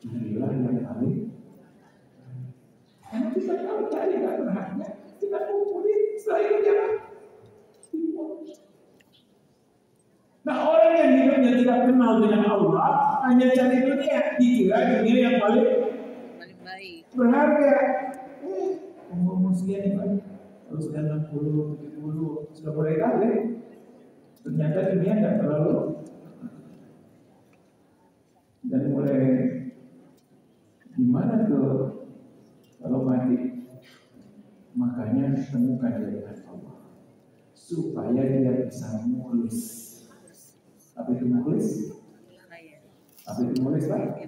Inilah yang paling. Karena kita kalau cari nggak berhaknya, kita kumpulin setelah itu jangan. Nah, orang yang hidupnya tidak kenal dengan Allah hanya cari dunia, dikira dunia yang paling baik, berharga. Umur sekian Pak, kalau sudah 60, 70 sudah boleh kalah. Ternyata dunia nggak terlalu, dan mulai gimana tuh kalau mati? Makanya temukan dengan Allah supaya dia bisa mukhlis. Apa itu mukhlis? Apa itu mukhlis Pak?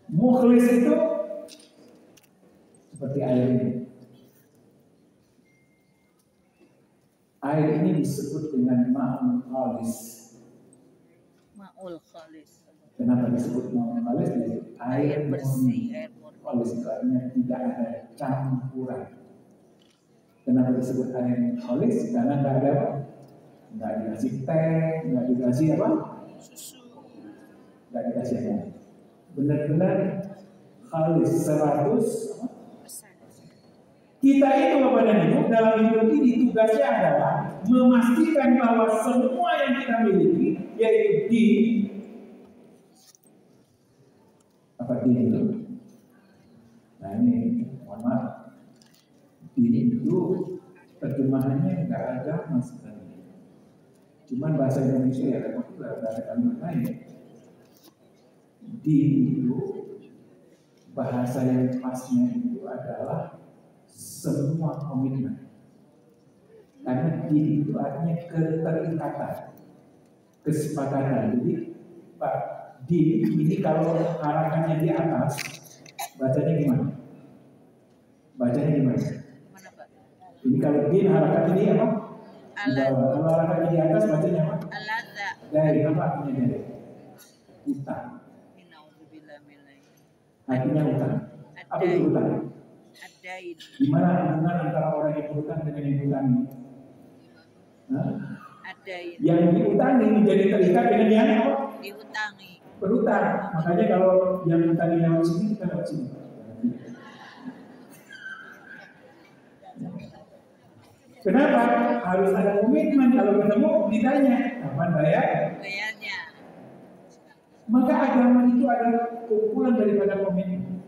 Mukhlis itu seperti air ini. Air ini disebut dengan ma'ul khalis. Ma'ul khalis. Kenapa disebut ma'ul khalis? Air bersih, air khalis itu artinya tidak ada campuran. Kenapa disebut air khalis? Karena tidak ada apa? Tidak dikasih teh, tidak dikasih apa? Susu. Tidak dikasih apa? Benar-benar khalis 100%. Kita itu Bapak dan Ibu dalam hidup ini tugasnya adalah memastikan bahwa semua yang kita miliki, yaitu di apa itu? Nah ini mohon maaf, ini itu terjemahannya nggak ada masalah. Cuman bahasa Indonesia ya ada kalimat lain. Di itu bahasa yang pasnya itu adalah semua komitmen. Karena di itu artinya keterikatan, kesepakatan. Jadi Pak, di ini kalau harakannya di atas, bacanya gimana? Bacanya gimana? Ini kalau di harakannya di apa? Kalau harakannya di atas, bacanya apa? Dari apa artinya dari? Utang. Artinya utang. Apa itu utang? Gimana hubungan antara orang yang berutang dengan yang diutangi? Yang diutangi menjadi terikat dengan yang apa? Diutangi. Berutang. Makanya kalau yang diutangi lewat sini, kita lewat sini. Kenapa? Harus ada komitmen. Kalau ketemu ditanya kapan bayarnya. Maka agama itu adalah kumpulan daripada komitmen.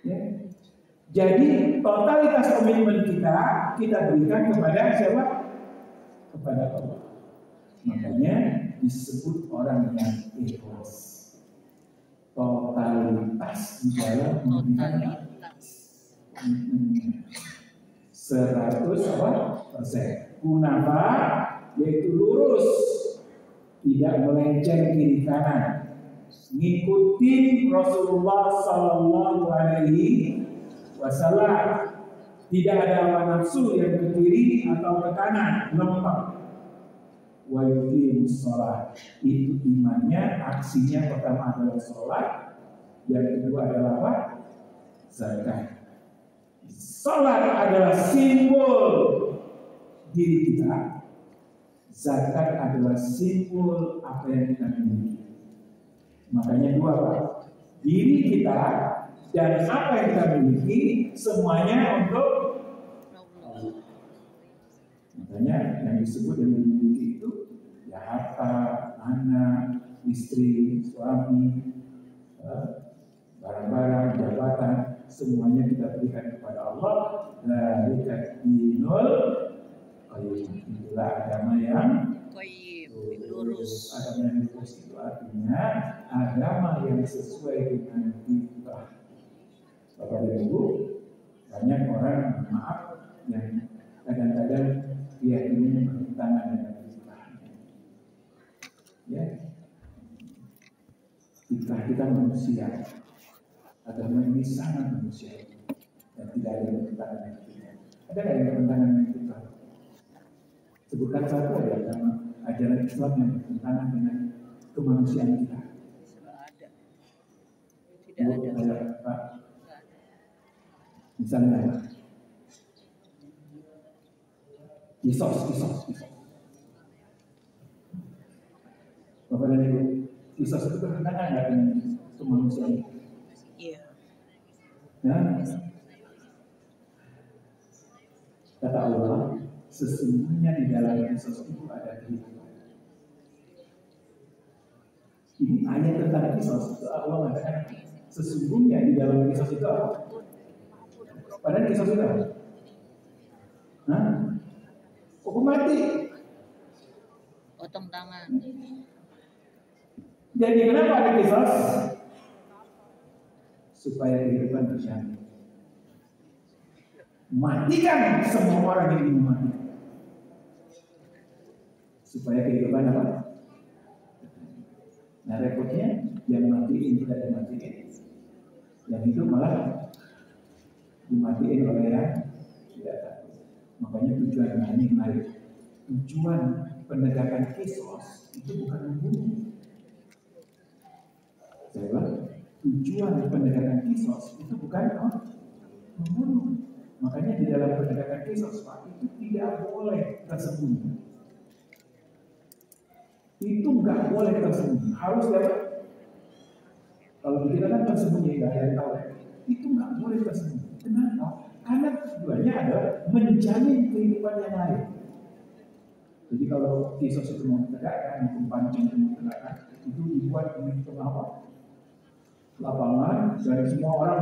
Ya. Jadi totalitas komitmen kita berikan kepada siapa? Kepada Allah. Makanya disebut orang yang ikhlas. Totalitas di dalam memberikan 100%. Kunapa? Yaitu lurus, tidak melenceng kiri kanan, ngikutin Rasulullah Sallallahu Alaihi Wasallam, tidak ada hawa nafsu yang ke kiri atau ke kanan, lempeng. Wa yuqimus shalah, itu imannya, aksinya pertama adalah sholat, yang kedua adalah apa? Zakat. Sholat adalah simbol diri kita, zakat adalah simbol apa yang kita miliki. Makanya dua Pak, diri kita dan apa yang kita miliki semuanya untuk Allah. Makanya yang disebut yang memiliki itu ya harta, anak, istri, suami, barang-barang, jabatan, semuanya kita berikan kepada Allah. Dzalika dinul qayyim. Itulah agama yang lurus. Agama yang lurus itu artinya agama yang sesuai dengan fitrah. Bapak dan Ibu, banyak orang maaf yang kadang-kadang keyakinannya bertentangan dengan fitrahnya. Ya, fitrah kita manusia. Agama ini sangat manusia dan tidak ada yang bertentangan dengan fitrah. Ada nggak yang bertentangan dengan fitrah? Sebutkan satu aja agama ajaran Islam yang bertentangan dengan kemanusiaan kita. Tidak ada. Pak. Misalnya kisos. Bapak dan Ibu, Kisos itu bertentangan nggak dengan kemanusiaan? Iya. Nah, kata Allah, sesungguhnya di dalam kisos itu ada kehidupan. Ini ayat tentang kisos itu Allah mengatakan sesungguhnya di dalam kisos itu apa? Padahal kisos itu apa? Hah? Hukum mati. Potong tangan. Jadi kenapa ada kisos? Supaya kehidupan terjamin. Matikan semua orang yang ingin mati. Supaya kehidupan apa? Nah repotnya yang matiin tidak dimatiin, yang hidup malah dimatiin oleh yang tidak tahu. Makanya tujuan ini menarik. Tujuan penegakan kisos itu bukan membunuh. Saya bilang, tujuan penegakan kisos itu bukan membunuh. Makanya di dalam penegakan kisos Pak, itu tidak boleh tersembunyi. Itu nggak boleh tersembunyi. Harus dapat. Kalau kita kan tersembunyi nggak ada yang tahu. Itu nggak boleh tersembunyi. Kenapa? Karena tujuannya adalah menjamin kehidupan yang lain. Jadi kalau kisos itu mau ditegakkan, hukum pancing itu mau ditegakkan, itu dibuat di tengah lapangan dan semua orang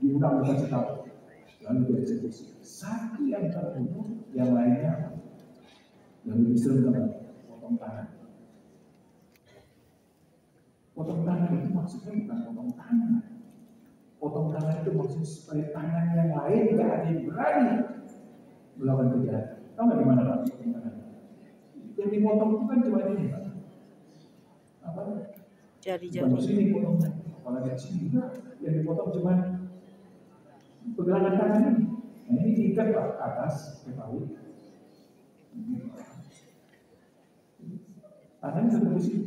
diundang dikasih tahu, lalu dieksekusi. Satu yang terbunuh, yang lainnya yang lebih serem potong tangan. Potong tangan itu maksudnya bukan potong tangan. Potong tangan itu maksudnya supaya tangan yang lain nggak ada yang berani melakukan kejahatan. Tahu nggak gimana Pak? Yang dipotong itu kan cuma ini Pak. Apa? Jari-jari. Sini potongnya. Apalagi di sini juga yang dipotong cuma pergelangan tangan ini. Nah ini diikat Pak ke atas, ke bawah. Tangan sudah di sini.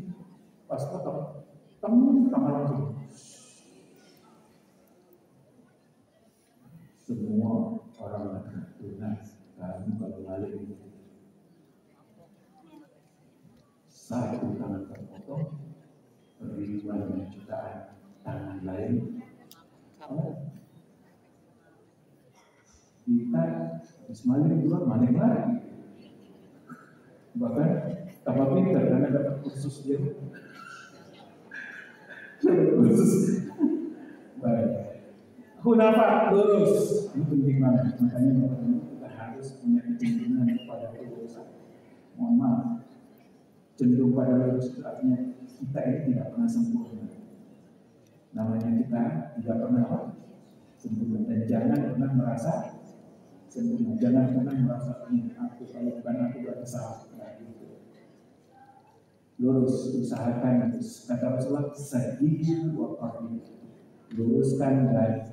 Pas potong, tangan langsung. Semua orang akan lunas. Kamu kalau balik itu satu tangan terpotong, ribuan dan jutaan tangan lain. Kita habis maling juga maling lagi. Bahkan tambah pintar karena dapat kursus dia. Kursus. Baik. Hunafa lurus. Ini penting banget. Makanya kita harus punya kecenderungan kepada kelurusan. Mohon maaf. Cenderung pada lurus itu artinya kita ini tidak pernah sempurna. Namanya kita tidak pernah sempurna. Dan jangan pernah merasa sempurna. Jangan pernah merasa aku kalau bukan aku berarti salah. Lurus, usahakan kata Rasulullah sedih waktu luruskan dan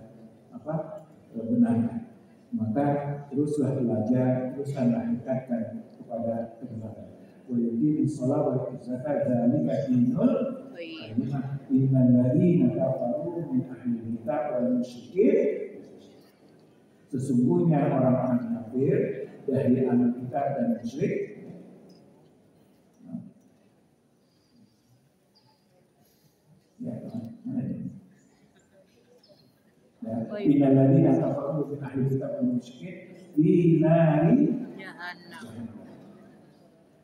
benarkan. Maka teruslah belajar, teruslah tingkatkan kepada kebenaran. Wa yuqimu shalah wa yu'tu zakat dzalika dinul qayyimah. Innal ladzina kafaru min ahli kitab wal musyrikin, sesungguhnya orang-orang kafir dari ahli kitab dan musyrik Innal ladzina kafaru min ahli kitab wal musyrikin fi nari jahannam.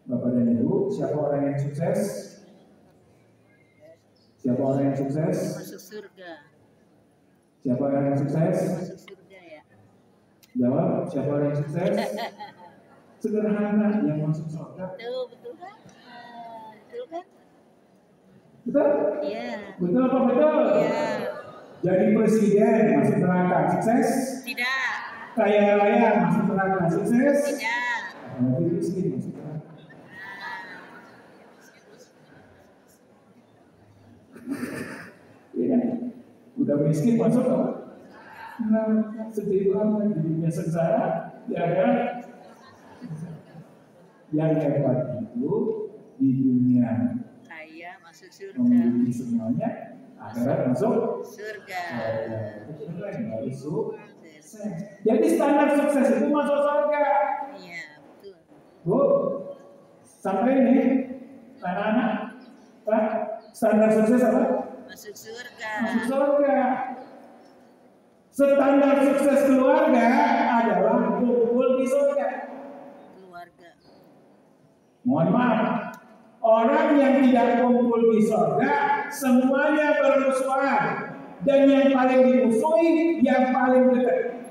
Bapak dan Ibu, siapa orang yang sukses? Siapa orang yang sukses? Masuk surga. Siapa orang yang sukses? Masuk surga ya. Jawab, siapa orang yang sukses? Sederhana, yang masuk surga. Betul kan? Betul kan? Betul? Iya. Betul apa betul? Iya. Jadi presiden masuk neraka, sukses? Tidak. Kaya raya masuk neraka, sukses? Tidak. Apalagi miskin masuk neraka. Ya, udah miskin masuk apa? Nah, sedih banget di dunia sengsara. Ya kan? Yang hebat itu di dunia kaya masuk surga. Memiliki semuanya, akhirat masuk surga. Jadi standar sukses itu masuk surga. Iya, betul. Bu, sampai ini anak-anak Standar sukses apa? Masuk surga. Masuk surga. Standar sukses keluarga adalah kumpul di surga. Keluarga. Mohon maaf, orang yang tidak kumpul di surga semuanya bermusuhan, dan yang paling dimusuhi yang paling dekat.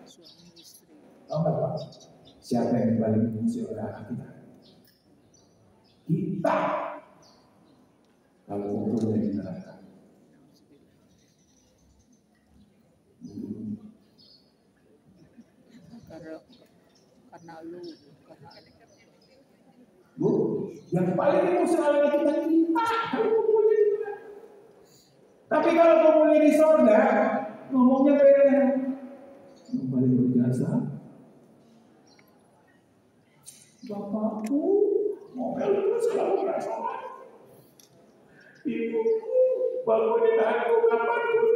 Suami istri. Tahu nggak Pak? Siapa yang paling dimusuhi oleh anak kita? Kita. Kalau kumpulnya di neraka. Karena lu. Bu, yang paling dimusuhi oleh kita. Kalau kumpulnya di neraka. Tapi kalau kumpulnya di surga, ngomongnya beda. Yang paling berjasa, bapakku, mobil itu selalu berasal. Ibuku, bangunin aku kapanpun.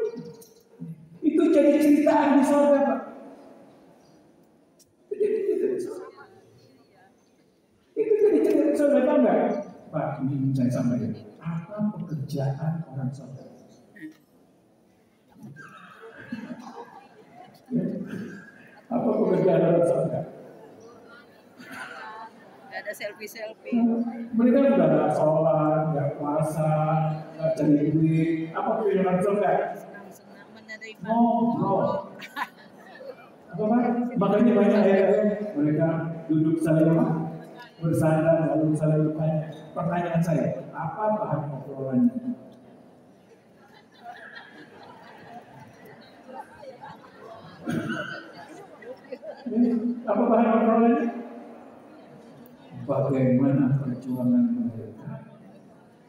Itu jadi ceritaan di surga, Pak. Itu jadi cerita di surga. Tahu nggak? Pak, ini saya sampaikan. Apa pekerjaan orang surga? Apa pekerjaan orang surga? Gak ada selfie. Mereka sudah nggak sholat, nggak puasa, nggak cari duit. Apa pekerjaan orang surga? Senang-senang menerima. Ngobrol. Apa Pak? Makanya banyak ayat-ayat mereka duduk saling bersandar lalu saling bertanya. Pertanyaan saya, apa bahan obrolannya? Apa bahan obrolannya? Bagaimana perjuangan mereka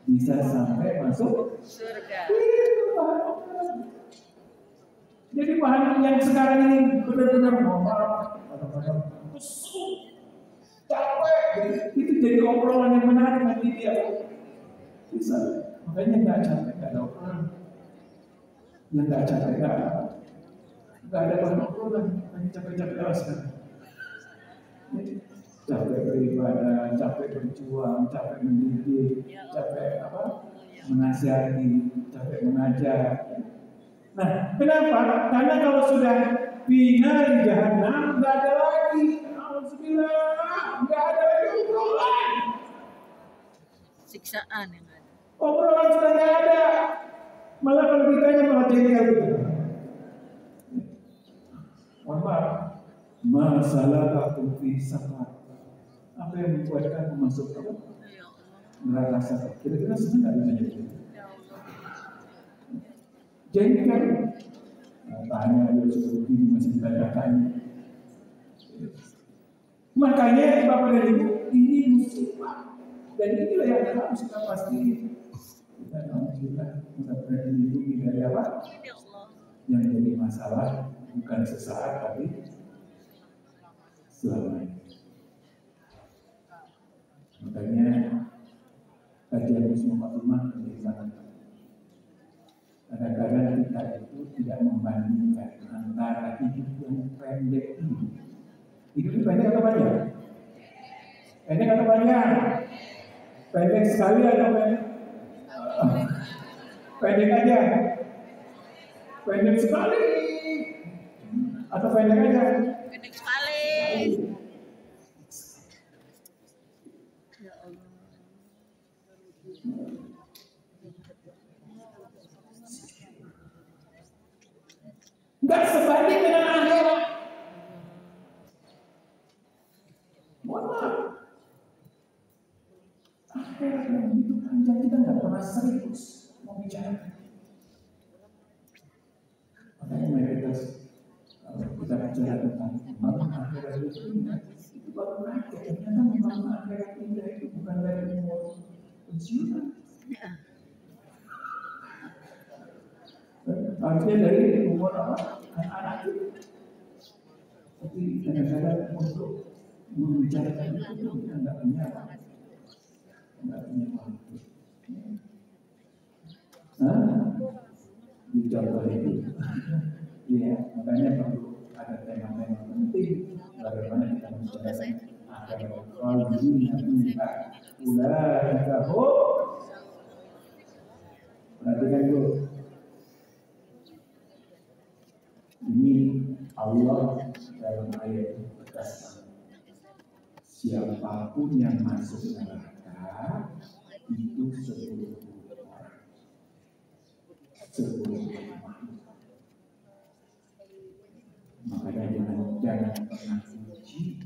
bisa sampai masuk surga? Jadi bahan yang sekarang ini benar-benar ngomong, kadang-kadang capek, itu jadi obrolan yang menarik nanti dia bisa. Makanya nggak capek, nggak ada obrolan. Yang nggak capek nggak ada bahan obrolan, hanya capek-capek alasan. Capek beribadah, capek berjuang, capek mendidik, capek menasihati, capek mengajar. Nah, kenapa? Karena kalau sudah bina di jahanam, nggak ada lagi. Alhamdulillah, nggak ada lagi obrolan. Siksaan yang ada. Obrolan sudah nggak ada. Malah kalau ditanya malah jengkel gitu. Maaf, masalah aku fi safar. Apa yang membuat kamu masuk ke neraka safar? Kira-kira senang nggak ditanya? Jengkel. Tanya dia sudah begini masih ditanya-tanya. Makanya Bapak dan Ibu, ini musibah. Dan inilah yang harus kita pastiin. Kita alhamdulillah mudah-mudahan dilindungi dari apa? Yang jadi masalah bukan sesaat tapi selamanya. Makanya kajian Muslim Fatimah menjadi sangat. Kadang-kadang kita itu tidak membandingkan antara hidup yang pendek ini. Hidup pendek atau panjang? Pendek atau panjang? Pendek sekali atau pendek? Pendek aja. Pendek sekali. Atau pendek aja? Pendek sekali. Ya Allah. Nggak sebanding dengan akhirat. Mohon maaf. Akhirat yang begitu panjang kita nggak pernah serius membicarakan. Makanya mayoritas kita bicara tentang membangun akhirat itu ingat itu baru rakyat. Ternyata membangun akhirat indah itu bukan dari umur pensiunan. Artinya dari umur anak-anak itu. Tapi kadang-kadang untuk membicarakan itu kita nggak punya waktu. Dicontoh itu. Ya, makanya perlu ada tema-tema penting bagaimana kita membicarakan akhirat. Kalau dunia kita ulah kita Perhatikan dulu. Ini Allah dalam ayat ini berkata, siapapun yang masuk neraka itu 10 orang. 10 orang. Makanya jangan pernah puji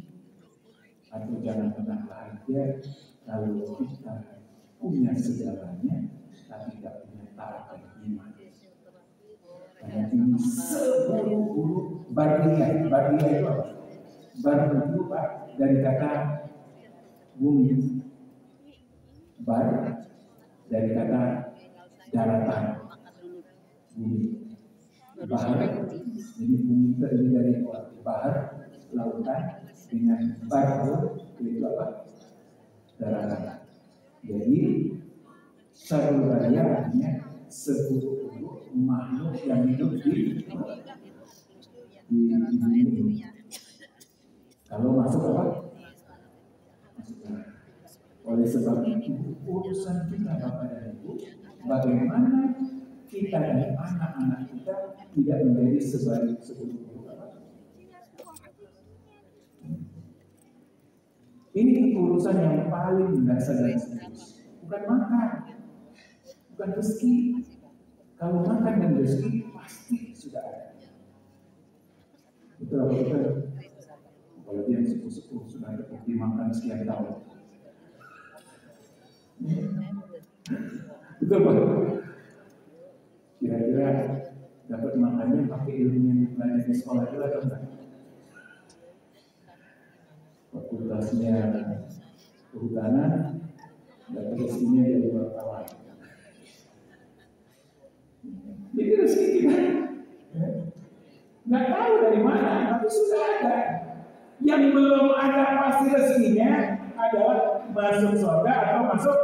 atau jangan pernah bahagia kalau kita punya segalanya tapi tidak punya taat dan iman. Karena ini 10 huruf bariyah. Bariyah itu apa? Bar itu Pak dari kata bumi. Bar dari kata daratan. Bumi. Bahar, jadi bumi terdiri dari bahar, lautan, dengan bar itu apa? Daratan. Jadi sarul bariyah artinya 10 makhluk yang hidup di bumi. Kalau masuk apa? Oleh sebab itu urusan kita Bapak dan Ibu, bagaimana kita dan anak-anak kita tidak menjadi sebaik 10 apa? Ini urusan yang paling mendasar dan serius. Bukan makan, bukan rezeki. Kalau makan dan rezeki pasti sudah ada. Betul apa betul? Kalau dia sepuh-sepuh sudah terbukti makan sekian tahun. Betul Pak? Kira-kira dapat makannya pakai ilmu yang belajar di sekolah itu atau enggak? Fakultasnya kehutanan, dapat rezekinya dari wartawan. Jadi rezeki kita nggak tahu dari mana, tapi sudah ada. Yang belum ada pasti rezekinya adalah masuk surga atau masuk.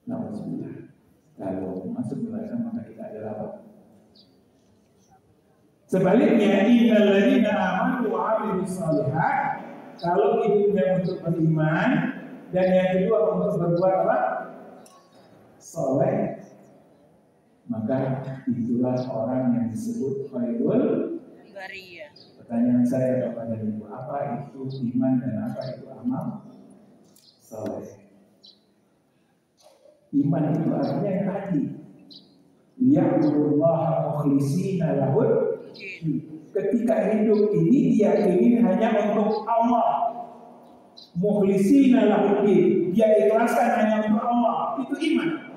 Nah, kalau masuk neraka maka kita adalah apa? Sebaliknya, innal ladzina amanu wa 'amilus shalihat, kalau hidupnya untuk beriman dan yang kedua untuk berbuat apa? Soleh, maka itulah orang yang disebut khairul bariyah. Pertanyaan saya kepada Ibu, apa itu iman dan apa itu amal soleh? Iman itu artinya yang tadi, liya'budullaha mukhlishina lahud. Ketika hidup ini diyakini hanya untuk Allah, mukhlishina lahud, dia ikhlaskan hanya untuk Allah, itu iman.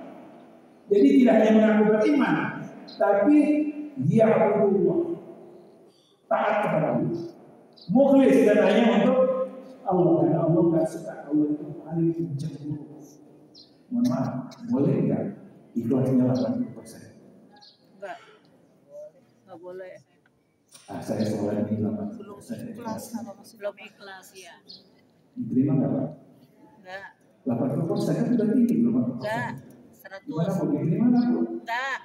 Jadi tidak hanya mengaku beriman, tapi dia Allah, taat kepada Allah, mukhlis dan hanya untuk Allah. Karena Allah nggak suka, Allah itu paling cemburu. Mohon maaf, boleh nggak ikhlasnya 80%? Nggak boleh. Saya soalnya ini 80%. Belum ikhlas, belum ikhlas ya. Diterima nggak Pak? Nggak. 80% kan sudah tinggi, belum 80%. Nggak. 100. Gimana Bu? Diterima nggak Bu? Nggak.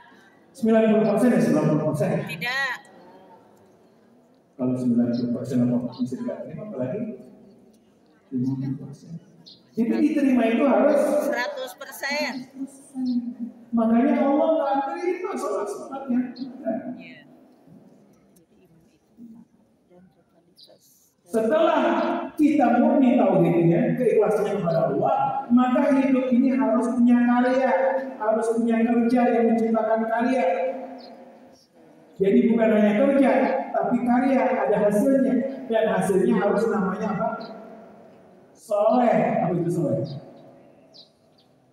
90% ya 90%? Tidak. Kalau 90% bisa tidak terima, apalagi 50%. Jadi diterima itu harus 100%. Makanya Allah nggak terima sholat-sholatnya. Iya. Setelah kita murni tauhidnya, keikhlasannya kepada Allah, maka hidup ini harus punya karya, harus punya kerja yang menciptakan karya. Jadi bukan hanya kerja, tapi karya, ada hasilnya, dan hasilnya harus namanya apa? Soleh. Apa itu soleh?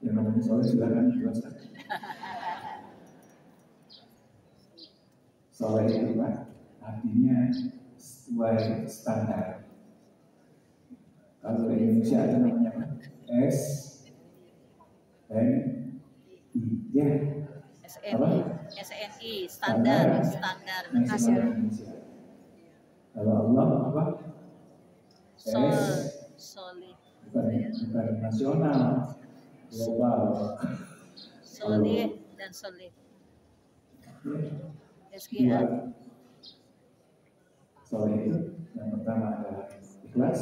Yang namanya soleh silakan jelaskan. Soleh itu Pak, artinya sesuai standar. Kalau di Indonesia ada namanya apa? SNI, standar nasional Indonesia. Kalau Allah apa? Solid. Bukan nasional, global. Solid dan solid. SGA. Soleh itu yang pertama adalah ikhlas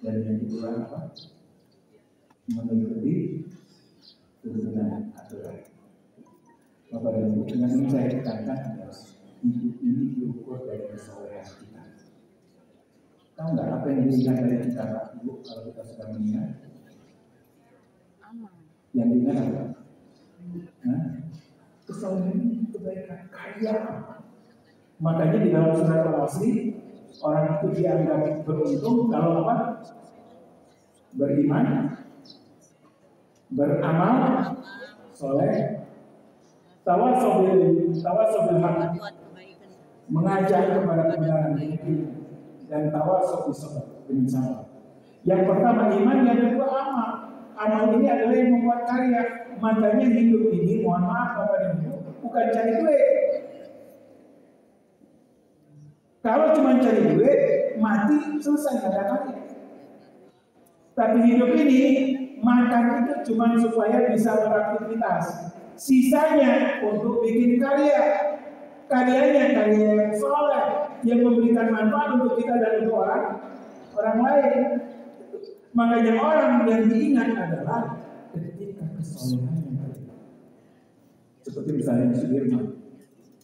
dan yang kedua apa? mengikuti tuntunan aturan. Bapak dan Ibu, yang ingin saya tekankan adalah hidup ini diukur dari kesolehan kita. Tahu nggak apa yang diingat dari kita, Pak Ibu, kalau kita sudah mengingat? Yang diingat apa? Nah, kesolehan ini kebaikan, kaya. Makanya di dalam surat Al-Asri, orang itu dianggap beruntung kalau apa? Beriman, beramal, soleh, tawasobil haq, mengajak kepada kebenaran, dan tawasobil sabr, dengan sabar. Yang pertama iman, yang kedua amal. Amal ini adalah yang membuat karya. Makanya hidup ini, mohon maaf Bapak dan Ibu, bukan cari duit. Kalau cuma cari duit, mati selesai, nggak ada lagi. Tapi hidup ini, makan itu cuma supaya bisa beraktivitas. Sisanya untuk bikin karya. Karyanya karya yang soleh, yang memberikan manfaat untuk kita dan untuk orang lain. Makanya orang yang diingat adalah ketika kesolehan yang terjadi. Seperti misalnya Sudirman.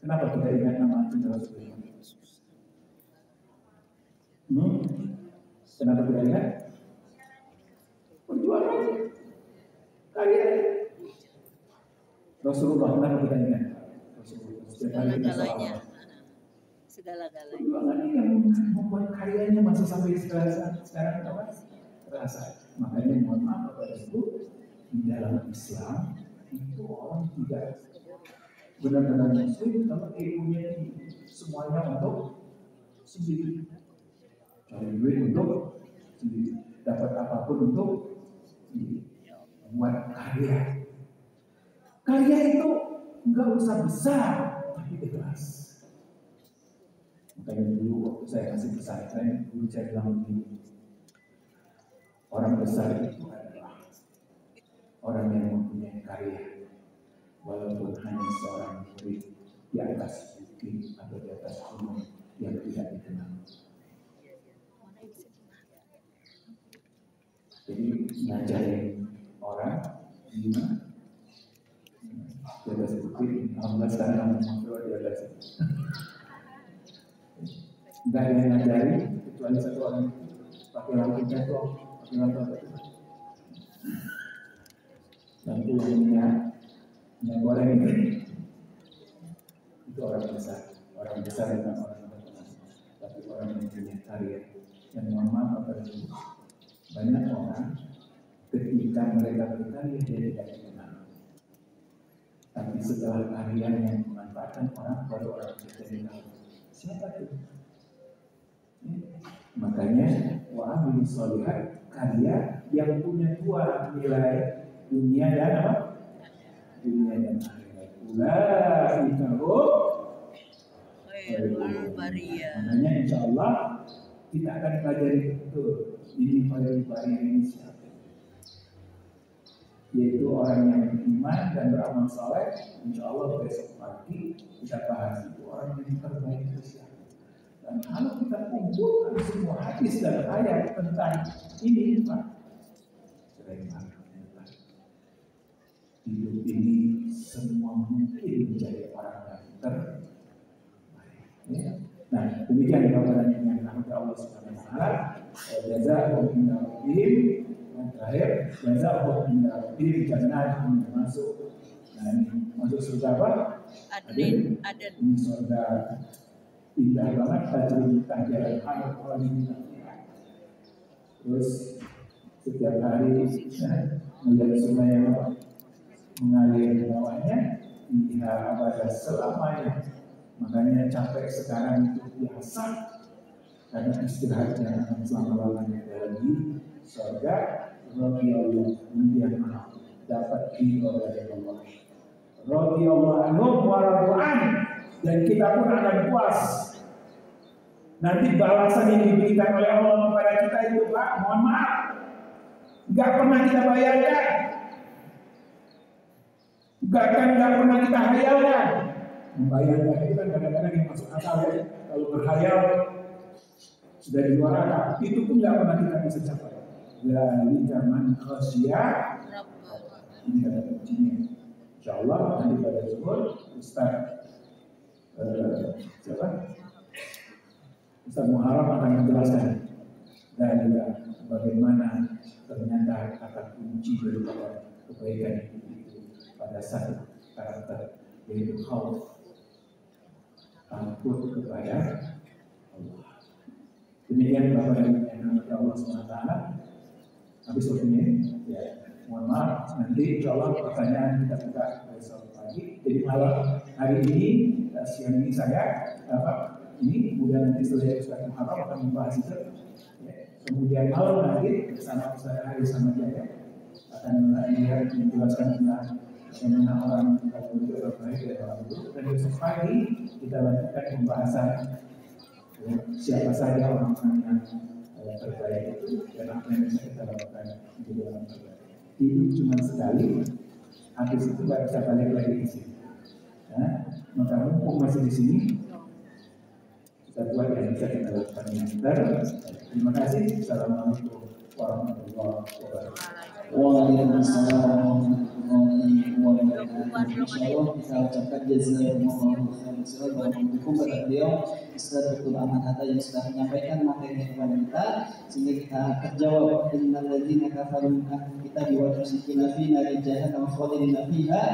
Kenapa kita ingat nama Jenderal Sudirman? Kenapa kita ingat? Perjuangan karya Rasulullah. Kenapa kita ingat Rasulullah? Segala-galanya. Perjuangan ini yang membuat karyanya masih sampai sekarang apa? Terasa. Makanya mohon maaf kepada Ibu, di dalam Islam itu orang tidak benar-benar muslim kalau ilmunya semuanya untuk sendiri. Cari duit untuk sendiri, dapat apapun untuk membuat karya. Karya itu enggak usah besar, tapi ikhlas. Makanya dulu waktu saya masih pesantren, dulu saya bilang begini, orang besar itu adalah orang yang mempunyai karya, walaupun hanya seorang murid di atas bukit atau di atas gunung yang tidak dikenal. Jadi ngajarin orang gimana? Di atas bukit, alhamdulillah sekarang kamu ngobrol di atas. Enggak ada yang ngajarin kecuali satu orang pakai lampu petrol, pakai lampu apa itu? Lampu minyak goreng itu orang besar bukan orang terkenal, tapi orang yang punya karya. Dan mohon maaf kepada banyak orang ketika mereka berkarya dia tidak dikenal, tapi setelah karya yang memanfaatkan orang baru orang bisa dikenal. Siapa itu? Makanya wa'amil sholihat, karya yang punya dua nilai, dunia dan apa? Dunia dan akhirat. Ulaika hum khairul bariyah. Makanya insya Allah kita akan pelajari betul ini khairul bariyah ini siapa. Yaitu orang yang beriman dan beramal saleh. Insya Allah besok pagi kita bahas itu orang yang terbaik itu siapa. Dan kalau kita kumpulkan semua hadis dan ayat tentang ini, Pak, sering banget. Hidup ini semua mungkin menjadi orang yang terbaik. Ya. Nah, demikian Bapak dan Ibu yang dirahmati Allah Subhanahu wa taala. Jazaa'uhum inda rabbihim, yang terakhir, jazaa'uhum inda rabbihim jannatin, masuk. Nah, ini masuk surga apa? Aden. Ini surga indah banget, tajam jalan hal ini. Terus setiap hari melihat sungai yang mengalir bawahnya hingga abad selamanya. Makanya capek sekarang itu biasa karena istirahatnya akan selama-lamanya dari surga. Radhiyallahu anhu dapat ridho dari Allah. Radhiyallahu anhu wa radu'an, dan kita pun akan puas. Nanti balasan yang diberikan oleh Allah kepada kita itu, Pak, mohon maaf, nggak pernah kita bayangkan, nggak pernah kita hayalkan. Membayangkan itu kan kadang-kadang yang masuk akal ya. Kalau berhayal sudah di luar akal, itu pun nggak pernah kita bisa capai. dzalika man khasya Rabbah. ini kata kuncinya. Insyaallah nanti pada zuhur Ustaz siapa? Ustaz Muharram akan menjelaskan dan juga bagaimana ternyata kata kunci daripada kebaikan itu pada satu karakter, yaitu khauf, takut kepada Allah. Demikian Bapak dan Ibu yang dirahmati Allah SWT. Habis waktunya, ya mohon maaf. Nanti insya Allah pertanyaan kita buka besok pagi. Jadi malam hari ini, siang ini saya ini kemudian nanti setelah Ustaz Muharram akan membahas itu. Ya. Kemudian malam nanti bersama Ustaz Haris sama Jaya akan melihat menjelaskan tentang bagaimana orang kalau itu orang baik dan orang buruk. Dan besok pagi kita lanjutkan pembahasan siapa saja orang-orang yang terbaik itu dan apa yang bisa kita lakukan di dalam terbaik. Hidup cuma sekali, habis itu nggak bisa balik lagi ke sini. Nah, maka mumpung masih di sini, kita buat yang bisa kita lakukan yang terbaik. Terima kasih. Assalamualaikum warahmatullahi wabarakatuh. Waalaikumsalam warahmatullahi wabarakatuh. Insyaallah kita ucapkan jazakumullahu khairan wa mendukung kepada beliau Ustaz Dr. Ahmad Hatta yang sudah menyampaikan materi kepada kita sehingga kita terjawab innal ladzina kafaru min ahli kitab wa musyrikin fi nari jahannam khalidina fiha.